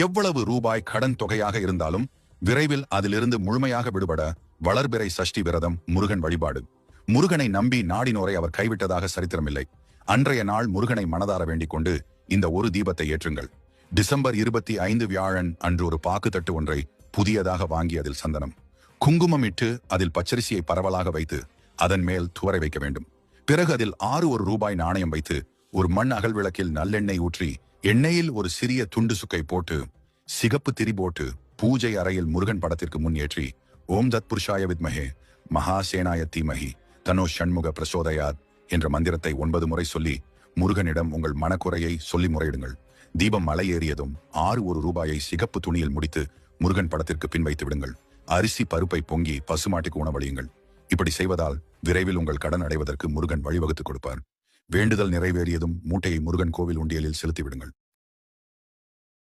எவ்வளவு ரூபாய் கடன் தொகையாக இருந்தாலும் விரைவில் அதிலிருந்து முழுமையாக விடுபட வளர்பிறை சஷ்டி விரதம், முருகன் வழிபாடு. முருகனை நம்பி நாடினோரை அவர் கைவிட்டதாக சரித்திரமில்லை. அன்றைய நாள் முருகனை மனதார வேண்டிக் கொண்டு இந்த ஒரு தீபத்தை ஏற்றுங்கள். டிசம்பர் 25 வியாழன் அன்று ஒரு பாக்குத்தட்டு ஒன்றை புதியதாக வாங்கி அதில் சந்தனம், குங்குமம் இட்டு அதில் பச்சரிசியை பரவலாக வைத்து அதன் மேல் துவரை வைக்க வேண்டும். பிறகு அதில் 6 ரூபாய் நாணயம் வைத்து ஒரு மண் அகல் விளக்கில் நல்லெண்ணெய் ஊற்றி எண்ணெயில் ஒரு சிறிய துண்டு சுக்கை போட்டு சிகப்பு திரி போட்டு பூஜை அறையில் முருகன் படத்திற்கு முன் ஏற்றி ஓம் தத் புருஷாய வித்மஹே மகாசேனாய தீமஹி தனோ ஷண்முக பிரசோதயாத் என்ற மந்திரத்தை 9 முறை சொல்லி முருகனிடம் உங்கள் மனக்குறையை சொல்லி முறையிடுங்கள். தீபம் மலை ஏறியதும் 6 ரூபாயை சிகப்பு துணியில் முடித்து முருகன் படத்திற்கு பின் வைத்து விடுங்கள். அரிசி பருப்பை பொங்கி பசுமாட்டுக்கு உணவளியுங்கள். இப்படி செய்வதால் விரைவில் உங்கள் கடன் அடைவதற்கு முருகன் வழிவகுத்துக் கொடுப்பார். வேண்டுதல் நிறைவேறியதும் மூட்டையை முருகன் கோவில் உண்டியலில் செலுத்திவிடுங்கள்.